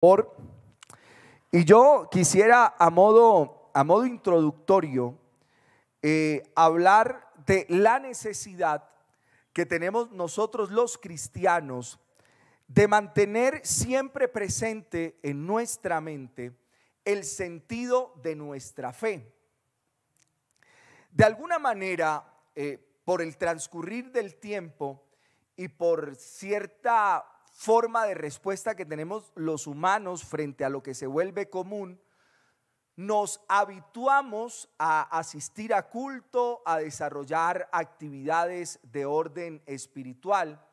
Por, y yo quisiera a modo introductorio hablar de la necesidad que tenemos nosotros los cristianos de mantener siempre presente en nuestra mente el sentido de nuestra fe. De alguna manera, por el transcurrir del tiempo y por cierta forma de respuesta que tenemos los humanos frente a lo que se vuelve común, nos habituamos a asistir a culto, a desarrollar actividades de orden espiritual,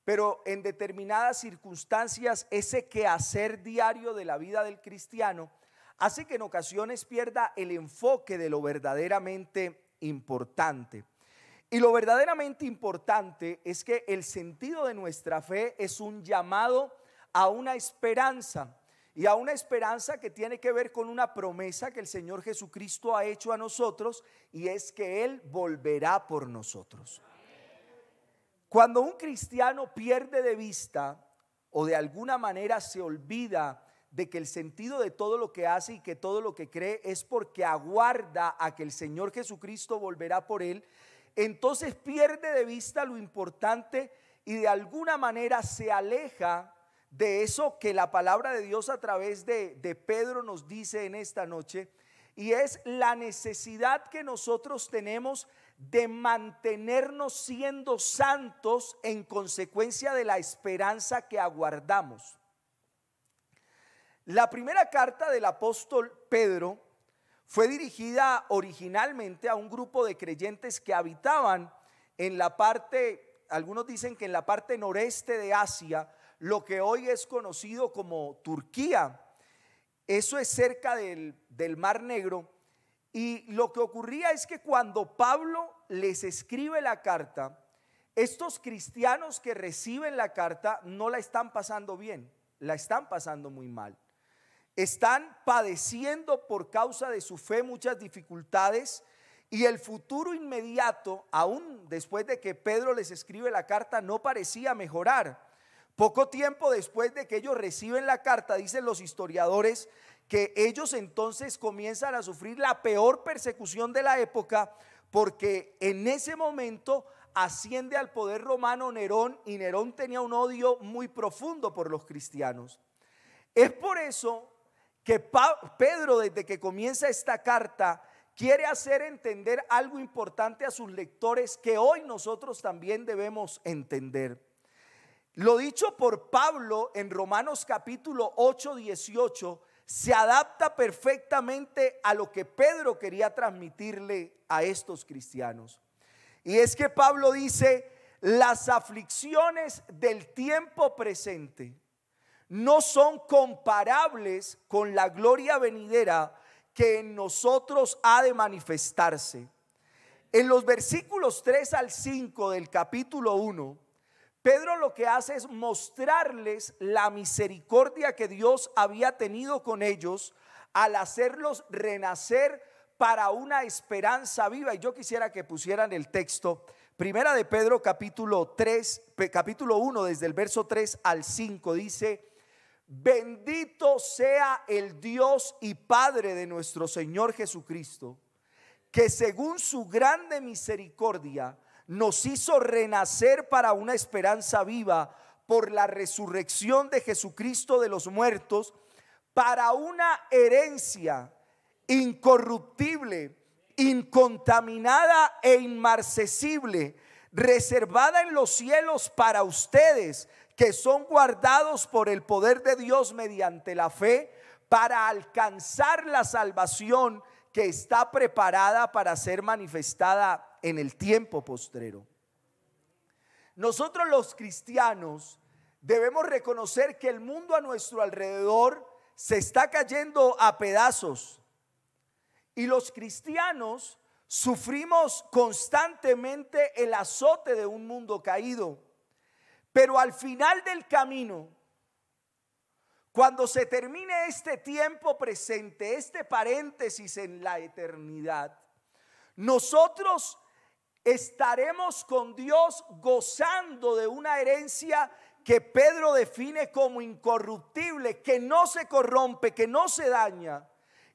pero en determinadas circunstancias ese quehacer diario de la vida del cristiano hace que en ocasiones pierda el enfoque de lo verdaderamente importante. Y lo verdaderamente importante es que el sentido de nuestra fe es un llamado a una esperanza, y a una esperanza que tiene que ver con una promesa que el Señor Jesucristo ha hecho a nosotros, y es que Él volverá por nosotros. Cuando un cristiano pierde de vista o de alguna manera se olvida de que el sentido de todo lo que hace y que todo lo que cree es porque aguarda a que el Señor Jesucristo volverá por él, entonces pierde de vista lo importante y de alguna manera se aleja de eso que la palabra de Dios a través de Pedro nos dice en esta noche, y es la necesidad que nosotros tenemos de mantenernos siendo santos en consecuencia de la esperanza que aguardamos. La primera carta del apóstol Pedro fue dirigida originalmente a un grupo de creyentes que habitaban en la parte, algunos dicen que en la parte noreste de Asia, lo que hoy es conocido como Turquía. Eso es cerca del Mar Negro. Y lo que ocurría es que cuando Pablo les escribe la carta, estos cristianos que reciben la carta no la están pasando bien, la están pasando muy mal. Están padeciendo por causa de su fe muchas dificultades, y el futuro inmediato, aún después de que Pedro les escribe la carta, no parecía mejorar. Poco tiempo después de que ellos reciben la carta, dicen los historiadores que ellos entonces comienzan a sufrir la peor persecución de la época, porque en ese momento asciende al poder romano Nerón, y Nerón tenía un odio muy profundo por los cristianos. Es por eso que Pedro, desde que comienza esta carta, quiere hacer entender algo importante a sus lectores que hoy nosotros también debemos entender. Lo dicho por Pablo en Romanos capítulo 8, 18 se adapta perfectamente a lo que Pedro quería transmitirle a estos cristianos. Y es que Pablo dice: las aflicciones del tiempo presente no son comparables con la gloria venidera que en nosotros ha de manifestarse. En los versículos 3 al 5 del capítulo 1, Pedro lo que hace es mostrarles la misericordia que Dios había tenido con ellos al hacerlos renacer para una esperanza viva. Y yo quisiera que pusieran el texto, primera de Pedro capítulo 1 desde el verso 3 al 5, dice: bendito sea el Dios y Padre de nuestro Señor Jesucristo, que según su grande misericordia nos hizo renacer para una esperanza viva por la resurrección de Jesucristo de los muertos, para una herencia incorruptible, incontaminada e inmarcesible, reservada en los cielos para ustedes, que son guardados por el poder de Dios mediante la fe, para alcanzar la salvación que está preparada para ser manifestada en el tiempo postrero. Nosotros los cristianos debemos reconocer que el mundo a nuestro alrededor se está cayendo a pedazos, y los cristianos sufrimos constantemente el azote de un mundo caído. Pero al final del camino, cuando se termine este tiempo presente, este paréntesis en la eternidad, nosotros estaremos con Dios gozando de una herencia que Pedro define como incorruptible, que no se corrompe, que no se daña,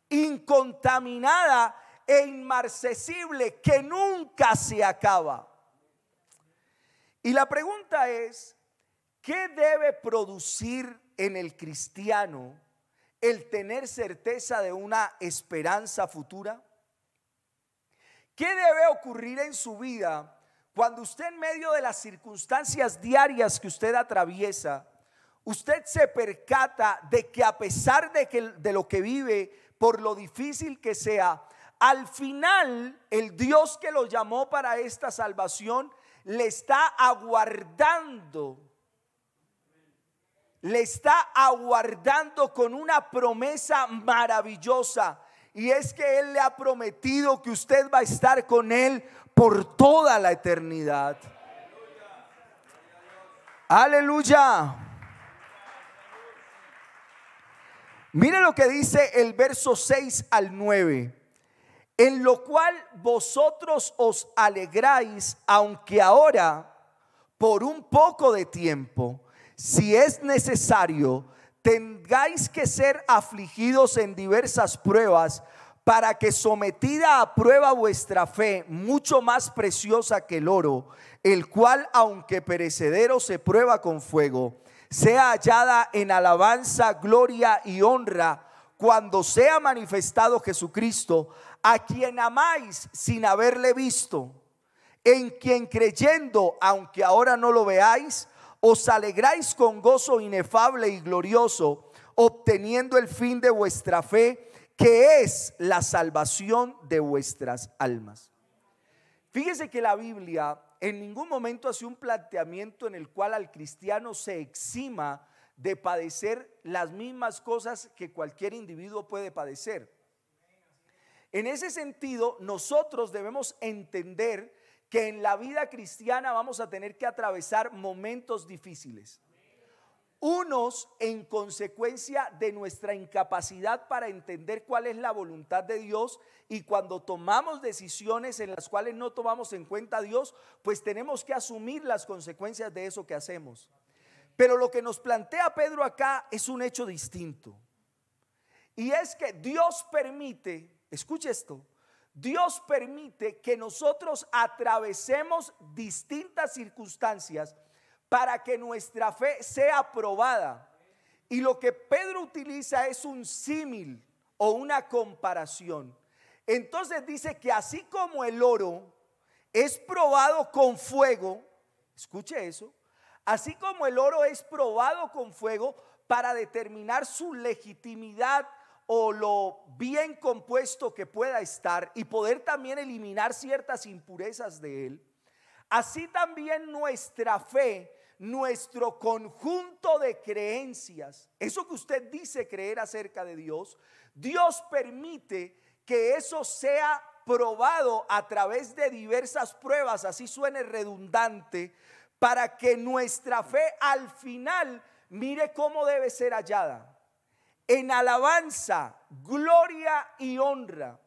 incontaminada e inmarcesible, que nunca se acaba. Y la pregunta es, ¿qué debe producir en el cristiano el tener certeza de una esperanza futura? ¿Qué debe ocurrir en su vida cuando usted, en medio de las circunstancias diarias que usted atraviesa, usted se percata de que, a pesar de lo que vive, por lo difícil que sea, al final el Dios que lo llamó para esta salvación le está aguardando? Le está aguardando con una promesa maravillosa, y es que Él le ha prometido que usted va a estar con Él por toda la eternidad. Aleluya. Mire lo que dice el verso 6 al 9. En lo cual vosotros os alegráis, aunque ahora, por un poco de tiempo, si es necesario, tengáis que ser afligidos en diversas pruebas, para que, sometida a prueba vuestra fe, mucho más preciosa que el oro, el cual, aunque perecedero, se prueba con fuego, sea hallada en alabanza, gloria y honra, cuando sea manifestado Jesucristo, a quien amáis sin haberle visto, en quien creyendo, aunque ahora no lo veáis, os alegráis con gozo inefable y glorioso, obteniendo el fin de vuestra fe, que es la salvación de vuestras almas. Fíjese que la Biblia en ningún momento hace un planteamiento en el cual al cristiano se exima de padecer las mismas cosas que cualquier individuo puede padecer. En ese sentido, nosotros debemos entender que en la vida cristiana vamos a tener que atravesar momentos difíciles. Unos en consecuencia de nuestra incapacidad para entender cuál es la voluntad de Dios, y cuando tomamos decisiones en las cuales no tomamos en cuenta a Dios, pues tenemos que asumir las consecuencias de eso que hacemos. Pero lo que nos plantea Pedro acá es un hecho distinto, y es que Dios permite, escuche esto, Dios permite que nosotros atravesemos distintas circunstancias para que nuestra fe sea probada. Y lo que Pedro utiliza es un símil o una comparación. Entonces dice que así como el oro es probado con fuego, escuche eso, así como el oro es probado con fuego para determinar su legitimidad o lo bien compuesto que pueda estar, y poder también eliminar ciertas impurezas de él, así también nuestra fe, nuestro conjunto de creencias, eso que usted dice creer acerca de Dios, Dios permite que eso sea probado a través de diversas pruebas, así suene redundante, para que nuestra fe al final, mire cómo debe ser hallada: en alabanza, gloria y honra.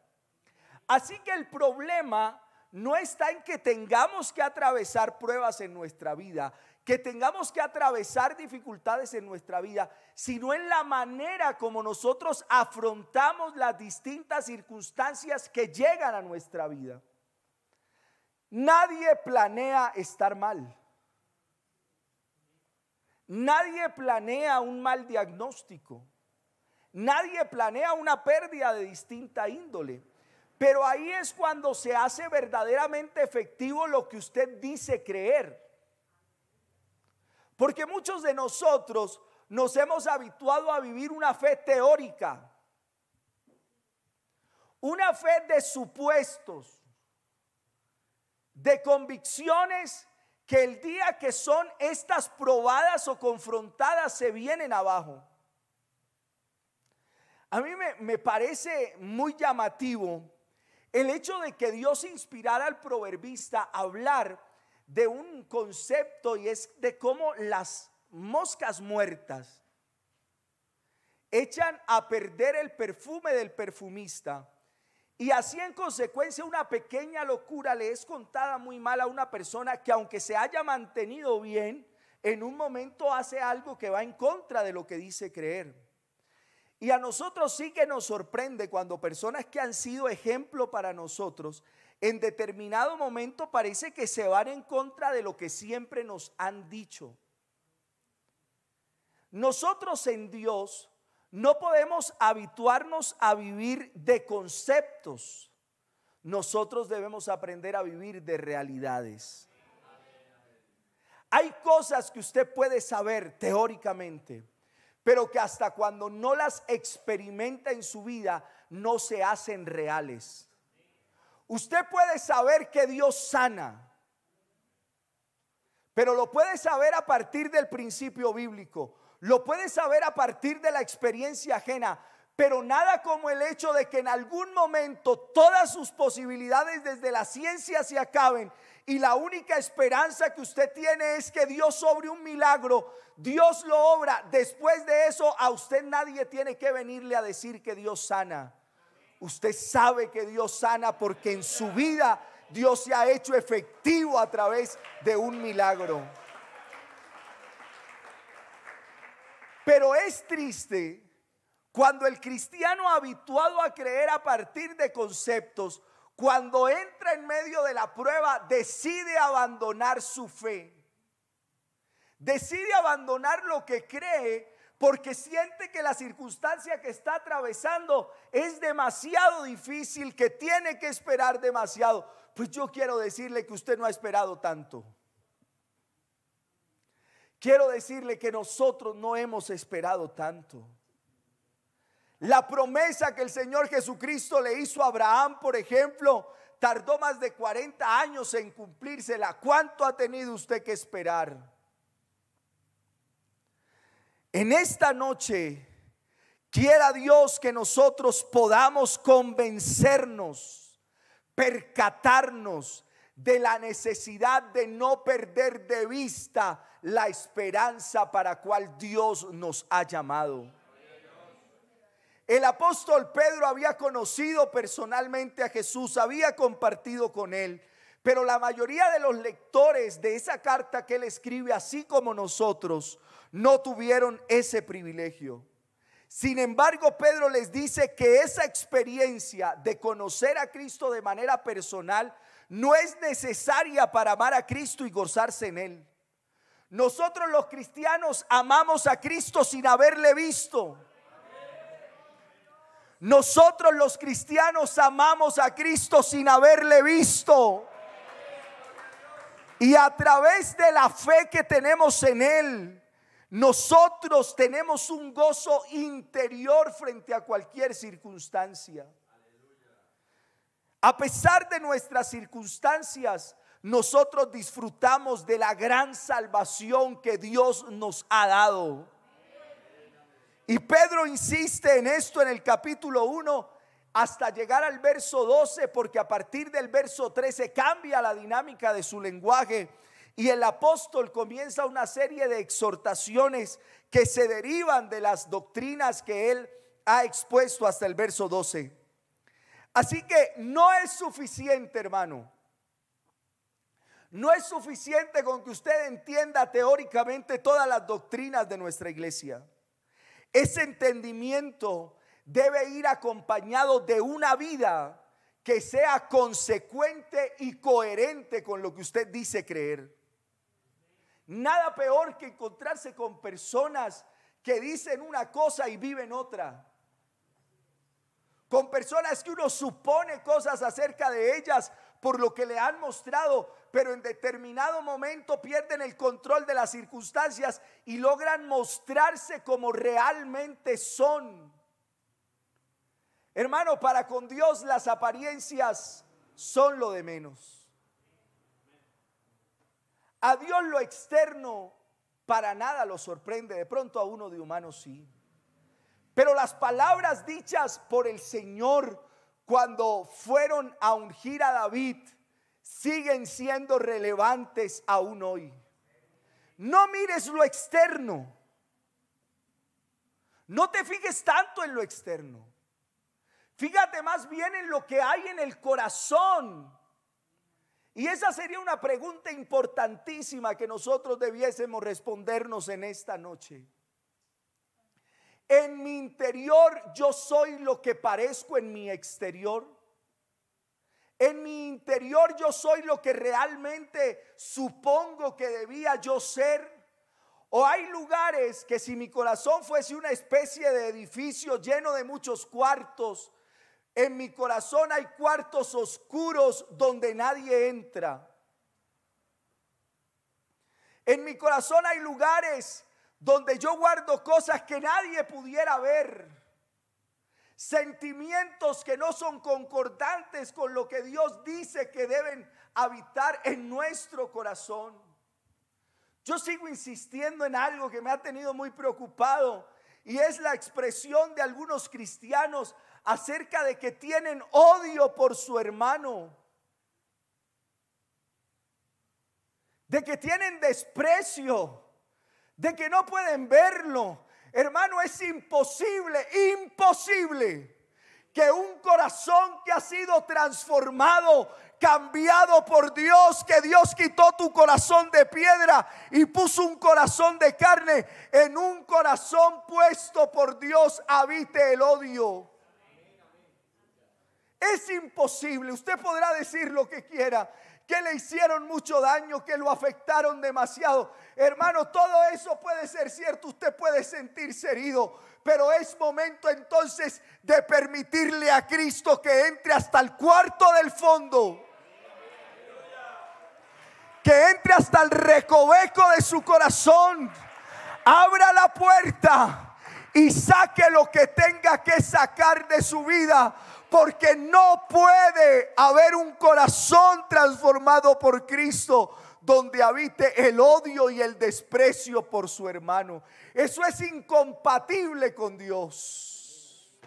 Así que el problema no está en que tengamos que atravesar pruebas en nuestra vida, que tengamos que atravesar dificultades en nuestra vida, sino en la manera como nosotros afrontamos las distintas circunstancias que llegan a nuestra vida. Nadie planea estar mal. Nadie planea un mal diagnóstico. Nadie planea una pérdida de distinta índole. Pero ahí es cuando se hace verdaderamente efectivo lo que usted dice creer. Porque muchos de nosotros nos hemos habituado a vivir una fe teórica, una fe de supuestos, de convicciones que el día que son estas probadas o confrontadas se vienen abajo. A mí me parece muy llamativo el hecho de que Dios inspirara al proverbista a hablar de un concepto, y es de cómo las moscas muertas echan a perder el perfume del perfumista, y así en consecuencia una pequeña locura le es contada muy mal a una persona que, aunque se haya mantenido bien, en un momento hace algo que va en contra de lo que dice creer. Y a nosotros sí que nos sorprende cuando personas que han sido ejemplo para nosotros, en determinado momento parece que se van en contra de lo que siempre nos han dicho. Nosotros en Dios no podemos habituarnos a vivir de conceptos. Nosotros debemos aprender a vivir de realidades. Hay cosas que usted puede saber teóricamente, pero que hasta cuando no las experimenta en su vida no se hacen reales. Usted puede saber que Dios sana, pero lo puede saber a partir del principio bíblico. Lo puede saber a partir de la experiencia ajena, pero nada como el hecho de que en algún momento todas sus posibilidades desde la ciencia se acaben y la única esperanza que usted tiene es que Dios obre un milagro. Dios lo obra. Después de eso a usted nadie tiene que venirle a decir que Dios sana. Usted sabe que Dios sana porque en su vida Dios se ha hecho efectivo a través de un milagro. Pero es triste cuando el cristiano habituado a creer a partir de conceptos, cuando entra en medio de la prueba, decide abandonar su fe. Decide abandonar lo que cree porque siente que la circunstancia que está atravesando es demasiado difícil, que tiene que esperar demasiado. Pues yo quiero decirle que usted no ha esperado tanto. Quiero decirle que nosotros no hemos esperado tanto. La promesa que el Señor Jesucristo le hizo a Abraham, por ejemplo, tardó más de 40 años en cumplírsela. ¿Cuánto ha tenido usted que esperar? En esta noche, quiera Dios que nosotros podamos convencernos, percatarnos de la necesidad de no perder de vista la esperanza para cual Dios nos ha llamado. El apóstol Pedro había conocido personalmente a Jesús, había compartido con él, pero la mayoría de los lectores de esa carta que él escribe, así como nosotros, no tuvieron ese privilegio. Sin embargo, Pedro les dice que esa experiencia de conocer a Cristo de manera personal no es necesaria para amar a Cristo y gozarse en él. Nosotros los cristianos amamos a Cristo sin haberle visto. Nosotros los cristianos amamos a Cristo sin haberle visto. Y a través de la fe que tenemos en él, nosotros tenemos un gozo interior frente a cualquier circunstancia. A pesar de nuestras circunstancias, nosotros disfrutamos de la gran salvación que Dios nos ha dado. Y Pedro insiste en esto en el capítulo 1 hasta llegar al verso 12, porque a partir del verso 13 cambia la dinámica de su lenguaje y el apóstol comienza una serie de exhortaciones que se derivan de las doctrinas que él ha expuesto hasta el verso 12. Así que no es suficiente, hermano. No es suficiente con que usted entienda teóricamente todas las doctrinas de nuestra iglesia. Ese entendimiento debe ir acompañado de una vida que sea consecuente y coherente con lo que usted dice creer. Nada peor que encontrarse con personas que dicen una cosa y viven otra. Con personas que uno supone cosas acerca de ellas por lo que le han mostrado, pero en determinado momento pierden el control de las circunstancias y logran mostrarse como realmente son. Hermano, para con Dios las apariencias son lo de menos. A Dios lo externo para nada lo sorprende. De pronto a uno de humano sí. Pero las palabras dichas por el Señor cuando fueron a ungir a David siguen siendo relevantes aún hoy. No mires lo externo. No te fijes tanto en lo externo. Fíjate más bien en lo que hay en el corazón. Y esa sería una pregunta importantísima que nosotros debiésemos respondernos en esta noche. En mi interior yo soy lo que parezco en mi exterior. En mi interior yo soy lo que realmente supongo que debía yo ser. O hay lugares que si mi corazón fuese una especie de edificio lleno de muchos cuartos, en mi corazón hay cuartos oscuros donde nadie entra. En mi corazón hay lugares donde yo guardo cosas que nadie pudiera ver. Sentimientos que no son concordantes con lo que Dios dice que deben habitar en nuestro corazón. Yo sigo insistiendo en algo que me ha tenido muy preocupado, y es la expresión de algunos cristianos acerca de que tienen odio por su hermano, de que tienen desprecio, de que no pueden verlo. Hermano, es imposible que un corazón que ha sido transformado, cambiado por Dios, que Dios quitó tu corazón de piedra y puso un corazón de carne, en un corazón puesto por Dios habite el odio. Es imposible. Usted podrá decir lo que quiera, que le hicieron mucho daño, que lo afectaron demasiado. Hermano, todo eso puede ser cierto. Usted puede sentirse herido, pero es momento entonces de permitirle a Cristo que entre hasta el cuarto del fondo, que entre hasta el recoveco de su corazón, abra la puerta y saque lo que tenga que sacar de su vida. Porque no puede haber un corazón transformado por Cristo donde habite el odio y el desprecio por su hermano. Eso es incompatible con Dios.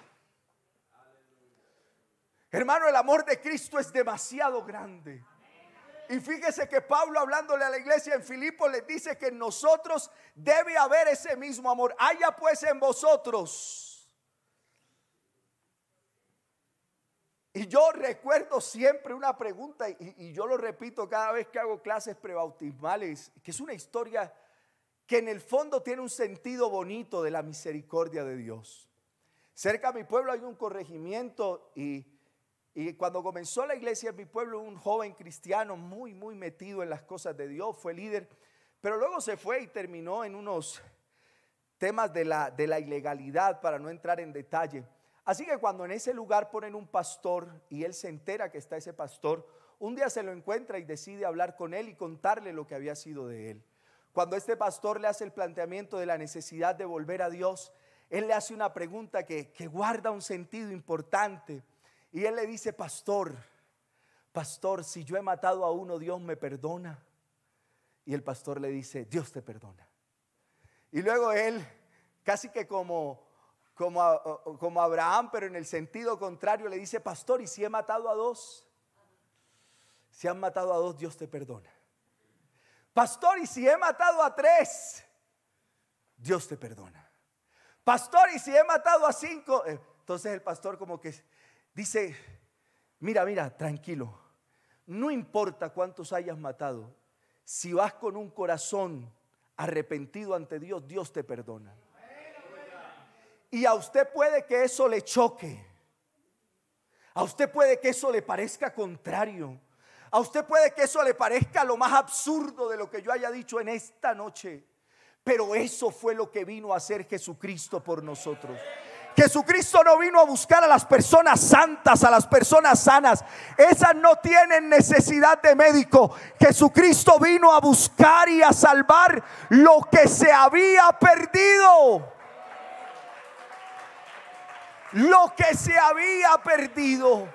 Hermano, el amor de Cristo es demasiado grande. Y fíjese que Pablo, hablándole a la iglesia en Filipos, les dice que en nosotros debe haber ese mismo amor. Haya pues en vosotros. Y yo recuerdo siempre una pregunta, y yo lo repito cada vez que hago clases prebautismales, que es una historia que en el fondo tiene un sentido bonito de la misericordia de Dios. Cerca de mi pueblo hay un corregimiento, y cuando comenzó la iglesia en mi pueblo, un joven cristiano muy metido en las cosas de Dios, fue líder, pero luego se fue y terminó en unos temas de la ilegalidad, para no entrar en detalle. Así que cuando en ese lugar ponen un pastor y él se entera que está ese pastor, un día se lo encuentra y decide hablar con él y contarle lo que había sido de él. Cuando este pastor le hace el planteamiento de la necesidad de volver a Dios, él le hace una pregunta que guarda un sentido importante. Y él le dice: pastor, si yo he matado a uno, ¿Dios me perdona? Y el pastor le dice: Dios te perdona. Y luego él, casi que como Abraham, pero en el sentido contrario, le dice: pastor, ¿y si he matado a dos? Si han matado a dos, Dios te perdona. Pastor, ¿y si he matado a tres? Dios te perdona. Pastor, ¿y si he matado a cinco? Entonces el pastor como que dice: mira, tranquilo, no importa cuántos hayas matado, si vas con un corazón arrepentido ante Dios, Dios te perdona. Y a usted puede que eso le choque, a usted puede que eso le parezca contrario, a usted puede que eso le parezca lo más absurdo de lo que yo haya dicho en esta noche, pero eso fue lo que vino a hacer Jesucristo por nosotros. Jesucristo no vino a buscar a las personas santas, a las personas sanas. Esas no tienen necesidad de médico. Jesucristo vino a buscar y a salvar lo que se había perdido. Lo que se había perdido.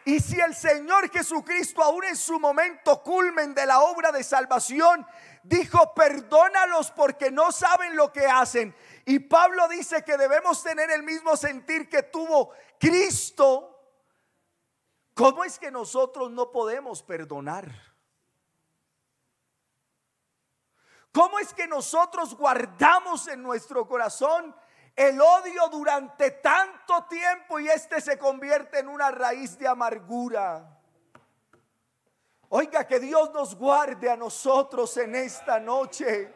Y si el Señor Jesucristo, aún en su momento culmen de la obra de salvación, dijo: perdónalos porque no saben lo que hacen. Y Pablo dice que debemos tener el mismo sentir que tuvo Cristo. ¿Cómo es que nosotros no podemos perdonar? ¿Cómo es que nosotros guardamos en nuestro corazón el odio durante tanto tiempo y este se convierte en una raíz de amargura? Oiga, que Dios nos guarde a nosotros en esta noche.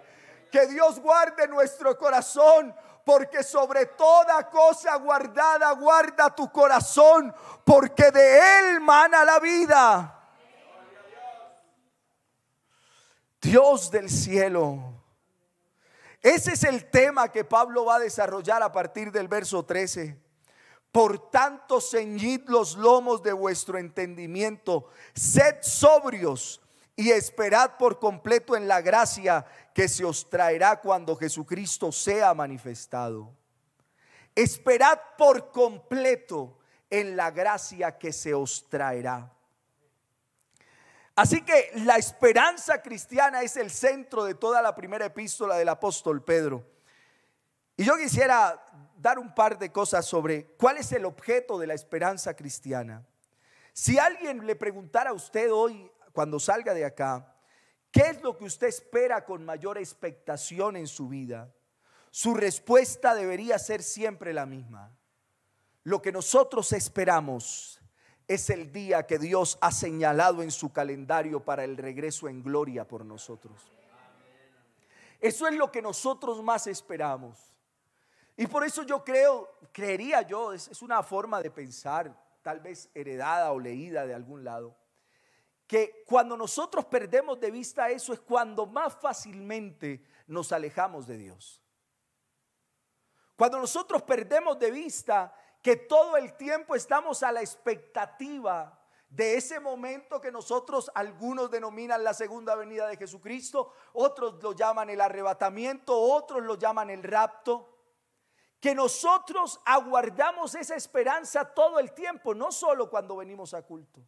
Que Dios guarde nuestro corazón, porque sobre toda cosa guardada, guarda tu corazón, porque de él mana la vida. Dios del cielo. Ese es el tema que Pablo va a desarrollar a partir del verso 13. Por tanto, ceñid los lomos de vuestro entendimiento, sed sobrios y esperad por completo en la gracia que se os traerá cuando Jesucristo sea manifestado. Esperad por completo en la gracia que se os traerá. Así que la esperanza cristiana es el centro de toda la primera epístola del apóstol Pedro. Y yo quisiera dar un par de cosas sobre cuál es el objeto de la esperanza cristiana. Si alguien le preguntara a usted hoy, cuando salga de acá, ¿qué es lo que usted espera con mayor expectación en su vida? Su respuesta debería ser siempre la misma. Lo que nosotros esperamos es el día que Dios ha señalado en su calendario para el regreso en gloria por nosotros. Eso es lo que nosotros más esperamos. Y por eso yo creería yo, es una forma de pensar, tal vez heredada o leída de algún lado, que cuando nosotros perdemos de vista eso es cuando más fácilmente nos alejamos de Dios. Cuando nosotros perdemos de vista que todo el tiempo estamos a la expectativa de ese momento que nosotros, algunos denominan la segunda venida de Jesucristo, otros lo llaman el arrebatamiento, otros lo llaman el rapto, que nosotros aguardamos esa esperanza todo el tiempo, no solo cuando venimos a culto.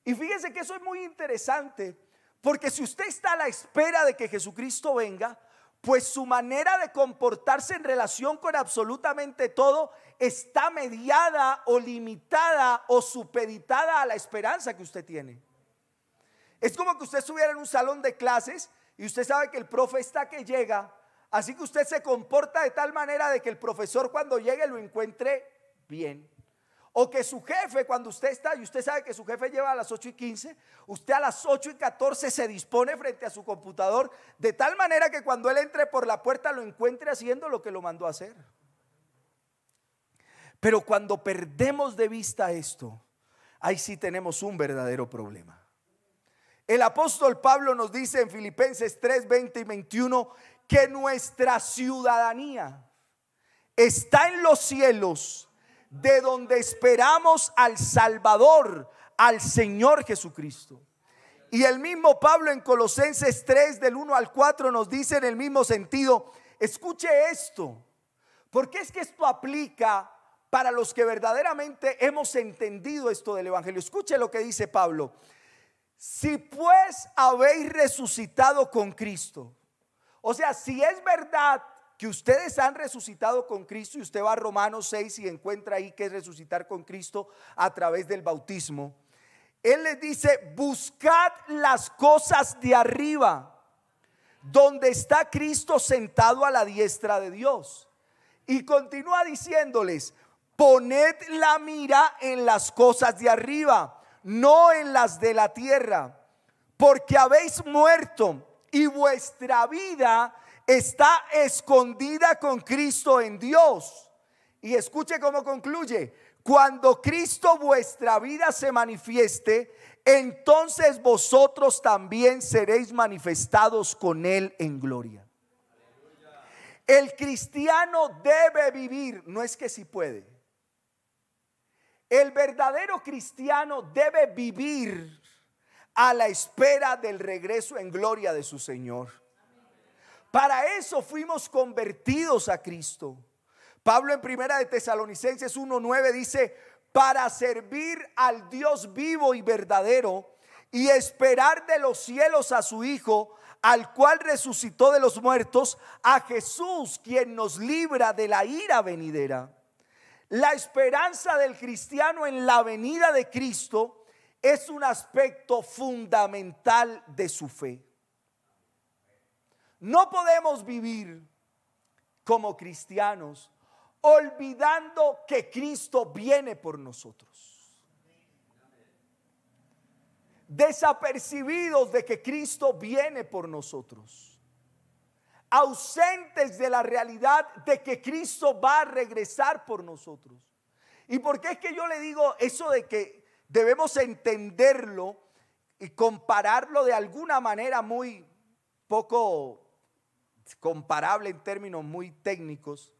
Y fíjense que eso es muy interesante, porque si usted está a la espera de que Jesucristo venga, pues su manera de comportarse en relación con absolutamente todo está mediada o limitada o supeditada a la esperanza que usted tiene. Es como que usted estuviera en un salón de clases y usted sabe que el profe está que llega, así que usted se comporta de tal manera de que el profesor cuando llegue lo encuentre bien. O que su jefe, cuando usted está y usted sabe que su jefe lleva a las 8:15, usted a las 8:14 se dispone frente a su computador de tal manera que cuando él entre por la puerta lo encuentre haciendo lo que lo mandó a hacer. Pero cuando perdemos de vista esto, ahí sí tenemos un verdadero problema. El apóstol Pablo nos dice en Filipenses 3, 20 y 21 que nuestra ciudadanía está en los cielos, de donde esperamos al Salvador, al Señor Jesucristo. Y el mismo Pablo en Colosenses 3 del 1 al 4 nos dice en el mismo sentido, escuche esto, porque es que esto aplica para los que verdaderamente hemos entendido esto del Evangelio. Escuche lo que dice Pablo: si pues habéis resucitado con Cristo, o sea, si es verdad que ustedes han resucitado con Cristo, y usted va a Romanos 6 y encuentra ahí que es resucitar con Cristo a través del bautismo, él les dice: buscad las cosas de arriba, donde está Cristo sentado a la diestra de Dios. Y continúa diciéndoles: poned la mira en las cosas de arriba, no en las de la tierra, porque habéis muerto y vuestra vida está escondida con Cristo en Dios. Y escuche cómo concluye: cuando Cristo vuestra vida se manifieste, entonces vosotros también seréis manifestados con Él en gloria. El cristiano debe vivir, no es que si puede. El verdadero cristiano debe vivir a la espera del regreso en gloria de su Señor. Para eso fuimos convertidos a Cristo. Pablo en primera de Tesalonicenses 1:9 dice: para servir al Dios vivo y verdadero y esperar de los cielos a su Hijo, al cual resucitó de los muertos, a Jesús, quien nos libra de la ira venidera. La esperanza del cristiano en la venida de Cristo es un aspecto fundamental de su fe. No podemos vivir como cristianos olvidando que Cristo viene por nosotros. desapercibidos de que Cristo viene por nosotros, ausentes de la realidad de que Cristo va a regresar por nosotros. ¿Y por qué es que yo le digo eso de que debemos entenderlo y compararlo de alguna manera muy poco comparable en términos muy técnicos?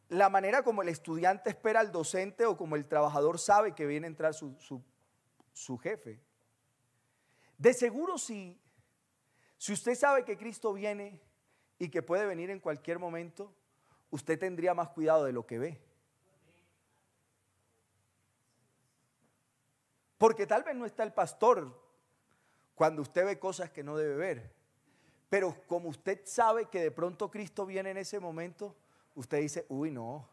La manera como el estudiante espera al docente o como el trabajador sabe que viene a entrar su jefe. De seguro si usted sabe que Cristo viene y que puede venir en cualquier momento, usted tendría más cuidado de lo que ve. Porque tal vez no está el pastor cuando usted ve cosas que no debe ver. Pero como usted sabe que de pronto Cristo viene en ese momento, usted dice, uy, no,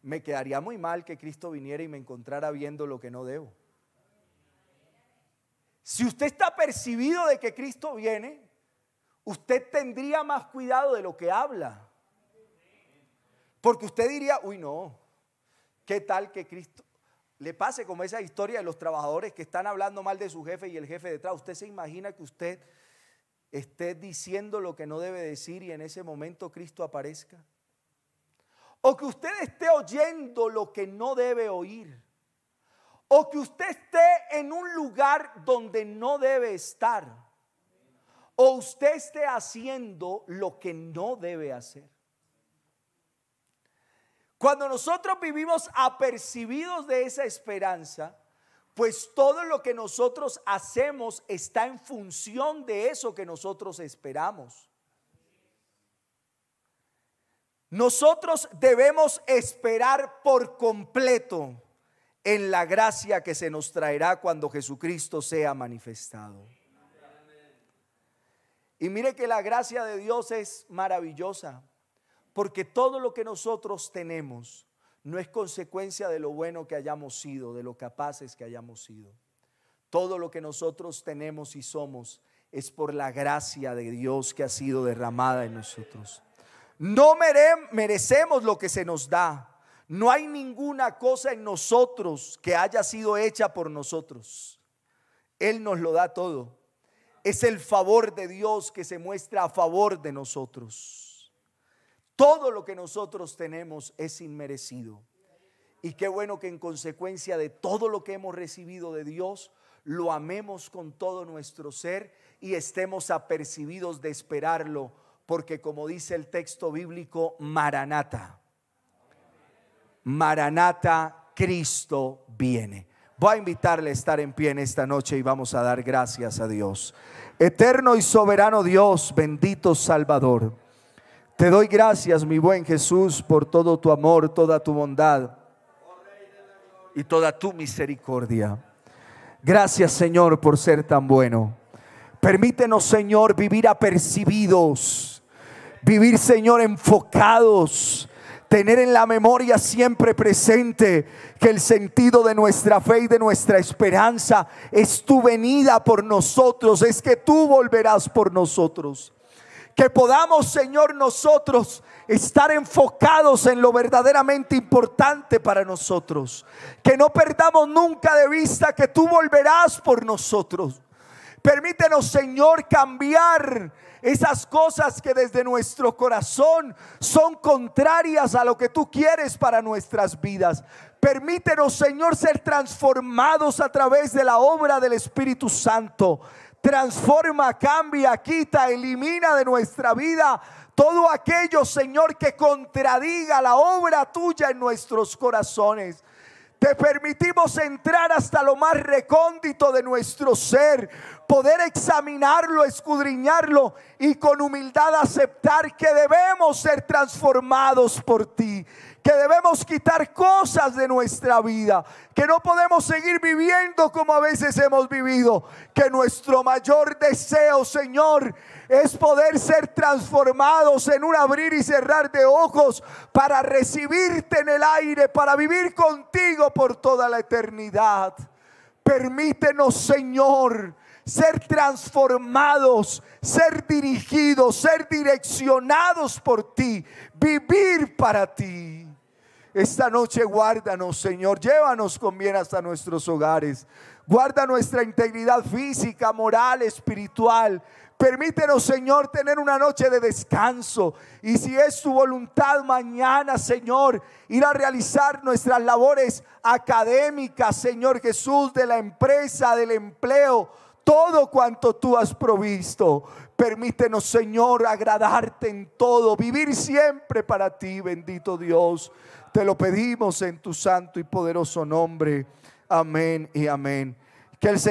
me quedaría muy mal que Cristo viniera y me encontrara viendo lo que no debo. Si usted está percibido de que Cristo viene, usted tendría más cuidado de lo que habla. Porque usted diría, uy, no, ¿qué tal que Cristo le pase como esa historia de los trabajadores que están hablando mal de su jefe y el jefe detrás? ¿Usted se imagina que usted esté diciendo lo que no debe decir y en ese momento Cristo aparezca? O que usted esté oyendo lo que no debe oír. O que usted esté en un lugar donde no debe estar. O usted esté haciendo lo que no debe hacer. Cuando nosotros vivimos apercibidos de esa esperanza, pues todo lo que nosotros hacemos está en función de eso que nosotros esperamos. Nosotros debemos esperar por completo en la gracia que se nos traerá cuando Jesucristo sea manifestado. Y mire que la gracia de Dios es maravillosa, porque todo lo que nosotros tenemos no es consecuencia de lo bueno que hayamos sido, de lo capaces que hayamos sido. Todo lo que nosotros tenemos y somos es por la gracia de Dios que ha sido derramada en nosotros. No merecemos lo que se nos da. No hay ninguna cosa en nosotros que haya sido hecha por nosotros. Él nos lo da todo. Es el favor de Dios que se muestra a favor de nosotros. Todo lo que nosotros tenemos es inmerecido. Y qué bueno que en consecuencia de todo lo que hemos recibido de Dios, lo amemos con todo nuestro ser y estemos apercibidos de esperarlo. Porque como dice el texto bíblico, Maranata, Maranata, Cristo viene. Voy a invitarle a estar en pie en esta noche y vamos a dar gracias a Dios. Eterno y soberano Dios, bendito Salvador, te doy gracias, mi buen Jesús, por todo tu amor, toda tu bondad y toda tu misericordia. Gracias, Señor, por ser tan bueno. Permítenos, Señor, vivir apercibidos. Vivir, Señor, enfocados, tener en la memoria siempre presente que el sentido de nuestra fe y de nuestra esperanza es tu venida por nosotros, es que tú volverás por nosotros. Que podamos, Señor, nosotros estar enfocados en lo verdaderamente importante para nosotros. Que no perdamos nunca de vista que tú volverás por nosotros. Permítenos, Señor, cambiar esas cosas que desde nuestro corazón son contrarias a lo que tú quieres para nuestras vidas. Permítenos, Señor, ser transformados a través de la obra del Espíritu Santo. Transforma, cambia, quita, elimina de nuestra vida todo aquello, Señor, que contradiga la obra tuya en nuestros corazones. Te permitimos entrar hasta lo más recóndito de nuestro ser, poder examinarlo, escudriñarlo y con humildad aceptar que debemos ser transformados por ti, que debemos quitar cosas de nuestra vida, que no podemos seguir viviendo como a veces hemos vivido, que nuestro mayor deseo, Señor, es poder ser transformados en un abrir y cerrar de ojos para recibirte en el aire, para vivir contigo por toda la eternidad. Permítenos, Señor, ser transformados, ser dirigidos, ser direccionados por ti, vivir para ti. Esta noche guárdanos, Señor. Llévanos con bien hasta nuestros hogares. Guarda nuestra integridad física, moral, espiritual. Permítenos, Señor, tener una noche de descanso. Y si es tu voluntad mañana, Señor, ir a realizar nuestras labores académicas, Señor Jesús, de la empresa, del empleo, todo cuanto tú has provisto. Permítenos, Señor, agradarte en todo, vivir siempre para ti, bendito Dios. Te lo pedimos en tu santo y poderoso nombre. Amén y amén. Que el Señor